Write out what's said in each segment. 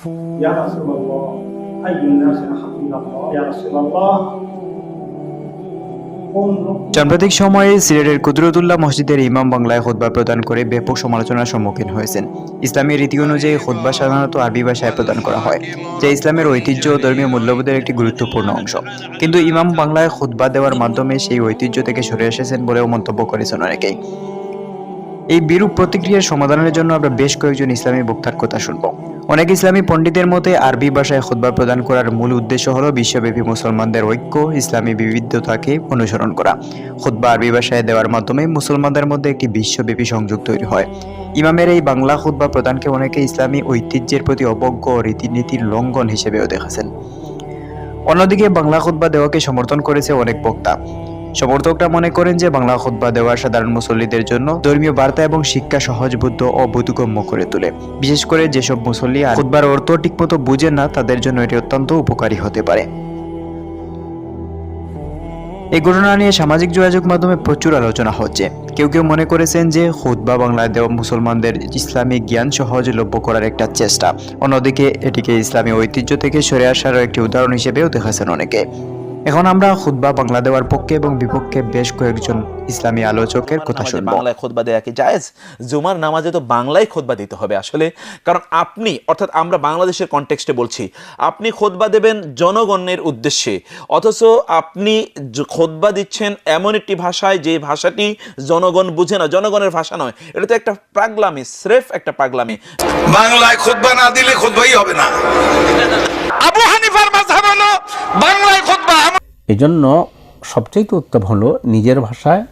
ইয়া রাসূলুল্লাহ আইয়ুন নাস আহাব্বু ইলাল্লাহ ইয়া রাসূলুল্লাহ। সাম্প্রতিক সময়ে সিলেটের কুদরতুল্লাহ মসজিদের ইমাম বাংলায় খুতবা প্রদান করে ব্যাপক সমালোচনার সম্মুখীন হয়েছেন। ইসলামী রীতি অনুযায়ী খুতবা সাধারণত আরবি ভাষায় প্রদান করা হয়, যা ইসলামের ঐতিহ্য ও ধর্মীয় মূল্যবোধের একটি গুরুত্বপূর্ণ অংশ। কিন্তু ইমাম বাংলায় খুতবা দেওয়ার মাধ্যমে সেই ঐতিহ্য থেকে সরে এসেছেন বলেও মন্তব্য করেছেন অনেকেই। এই বিরূপ প্রতিক্রিয়ার সমাধানের জন্য আমরা বেশ কয়েকজন ইসলামী বক্তার কথা শুনব। অনেক ইসলামী পণ্ডিতের মতে আরবি ভাষায় খুতবা প্রদান করার মূল উদ্দেশ্য হলো বিশ্বব্যাপী মুসলমানদের ঐক্য, ইসলামী বিবিধতাকে অনুসরণ করা। খুতবা আরবি ভাষায় দেওয়ার মাধ্যমে মুসলমানদের মধ্যে একটি বিশ্বব্যাপী সংযোগ তৈরি হয়। ইমামের এই বাংলা খুতবা প্রদানকে অনেকে ইসলামী ঐতিহ্যের প্রতি অবজ্ঞ ও রীতিনীতির লঙ্ঘন হিসেবেও দেখেছেন। অন্যদিকে বাংলা খুতবা দেওয়াকে সমর্থন করেছে অনেক বক্তা। সমর্থকরা মনে করেন যে বাংলা খুতবা দেওয়া সাধারণ মুসল্লিদের জন্য ধর্মীয় বার্তা এবং শিক্ষা সহজবোধ্য ও বোধগম্য করে তোলে। বিশেষ করে যেসব মুসল্লি খুতবার অর্থ ঠিকমতো বুঝেন না, তাদের জন্য এটি অত্যন্ত উপকারী হতে পারে। এই ঘটনা নিয়ে সামাজিক যোগাযোগ মাধ্যমে প্রচুর আলোচনা হচ্ছে। কেউ কেউ মনে করেছেন যে খুতবা বাংলায় দেওয়া মুসলমানদের ইসলামিক জ্ঞান সহজলভ্য করার একটা চেষ্টা। অন্যদিকে এটিকে ইসলামী ঐতিহ্য থেকে সরে আসার একটি উদাহরণ হিসেবেও দেখেছেন অনেকে। এখন আমরা খুতবা বাংলা দেওয়ার পক্ষে এবং বিপক্ষে বেশ কয়েকজন ইসলামী আলোচকের কথা শুনব। বাংলায় খুতবা দেয়া কি জায়েজ? জুমার নামাজে তো বাংলায় খুতবা দিতে হবে আসলে, কারণ আপনি, অর্থাৎ আমরা বাংলাদেশের কনটেক্সটে বলছি, আপনি খুতবা দেবেন জনগণের উদ্দেশ্যে, অথচ আপনি খুতবা দিচ্ছেন এমন একটি ভাষায় যে ভাষাটি জনগণ বুঝে না, জনগণের ভাষা নয়। এটা তো একটা পাগলামি, স্রেফ একটা পাগলামি। বাংলায় খুতবা না দিলে খুতবাই হবে না। আবু হানিফার মাযহাব হলো বাংলায় খুতবা। এজন্য সবচেয়ে উত্তম হলো নিজের ভাষায়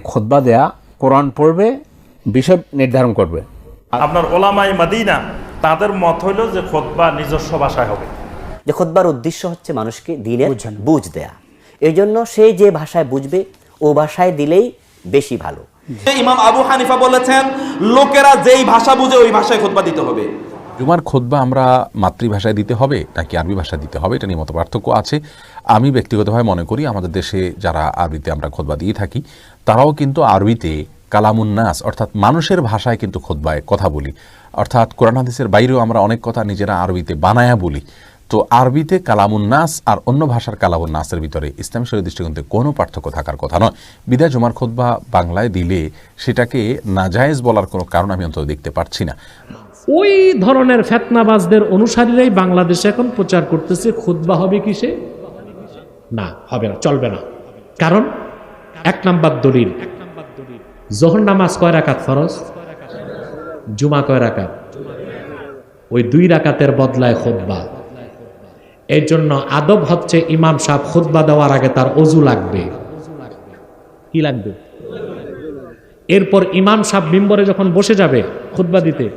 খুতবা দেয়া, কোরআন পড়বে, বিষয় নির্ধারণ করবে। আপনার ওলামায়ে মাদিনা তাদের মত হইল যে খুতবা নিজস্ব ভাষায় হবে। যে খুতবার উদ্দেশ্য হচ্ছে মানুষকে দিনের বুঝ দেয়া, এই জন্য সে যে ভাষায় বুঝবে ও ভাষায় দিলেই বেশি ভালো। ইমাম আবু হানিফা বলেছেন লোকেরা যেই ভাষা বুঝে ওই ভাষায় খুতবা দিতে হবে। জুমার খুতবা আমরা মাতৃভাষায় দিতে হবে নাকি আরবি ভাষায় দিতে হবে, এটা নিয়ে মত পার্থক্য আছে। আমি ব্যক্তিগতভাবে মনে করি আমাদের দেশে যারা আরবিতে আমরা খুতবা দিয়ে থাকি তারাও কিন্তু আরবিতে কালামুন নাস অর্থাৎ মানুষের ভাষায় কিন্তু খুতবায় কথা বলি, অর্থাৎ কোরআন হাদিসের বাইরেও আমরা অনেক কথা নিজেরা আরবিতে বানায়া বলি। তো আরবিতে কালামুন নাস আর অন্য ভাষার কালামুন নাসের ভিতরে ইসলাম শরীয়ত দৃষ্টিকোণে কোনো পার্থক্য থাকার কথা নয়। বিদায় জুমার খুতবা বাংলায় দিলে সেটাকে নাজায়েজ বলার কোনো কারণ আমি অন্তত দেখতে পারছি না। ওই ধরনের ফেতনাবাজদের অনুসারীরাই বাংলাদেশে এখন প্রচার করতেছে খুতবা হবে কিসে, না হবে না, চলবে না। কারণ এক নাম্বার দলিল, যোহর নামাজ কয় রাকাত ফরজ, জুমা কয় রাকাত, ওই 2 রাকাতের বদলায় খুতবা। এর জন্য আদব হচ্ছে ইমাম সাহেব খুতবা দেওয়ার আগে তার ওযু লাগবে। কি লাগবে? এরপর ইমাম সাহেব মিম্বরে যখন বসে যাবে খুতবা দিতে,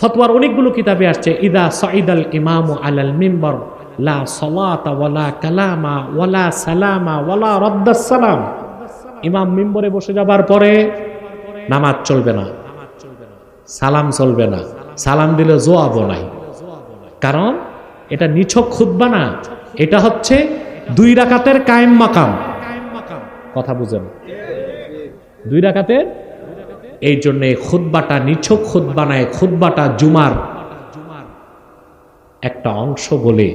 ফতোয়ার অনেকগুলো কিতাবে আসছে ইদা সাইদাল ইমামু আলাল মিম্বর লা সালাতা ওয়ালা কালামা ওয়ালা সালামা ওয়ালা রাদ্দাস সালাম। ইমাম মিম্বরে বসে যাবার পরে নামাজ চলবে না, সালাম চলবে না, সালাম দিলে জবাবও নাই। কারণ এটা নিছক খুতবা না, এটা হচ্ছে 2 রাকাতের কায়েম মাকাম। কথা বুঝেন? 2 রাকাতের, এই জন্য খুতবাটা নিছক খুতবা নয়, খুতবাটা জুমার একটা অংশ বলে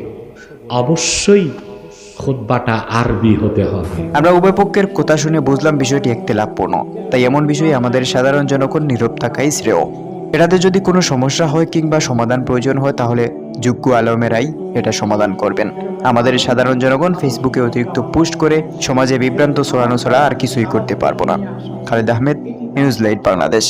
অবশ্যই খুতবাটা আরবি হতে হবে। আমরা উভয় পক্ষের কথা শুনে বুঝলাম বিষয়টি একতলাপপূর্ণ, তাই এমন বিষয়ে আমাদের সাধারণ জনগণ নীরব থাকাই শ্রেয়। এটাতে যদি কোনো সমস্যা হয় কিংবা সমাধান প্রয়োজন হয় তাহলে যোগ্য আলেমেরাই এটা সমাধান করবেন। আমাদের সাধারণ জনগণ ফেসবুকে অতিরিক্ত পোস্ট করে সমাজে বিভ্রান্ত ছড়ানো ছাড়া আর কিছুই করতে পারবো না। Khalid Ahmed, news light, Bangladesh.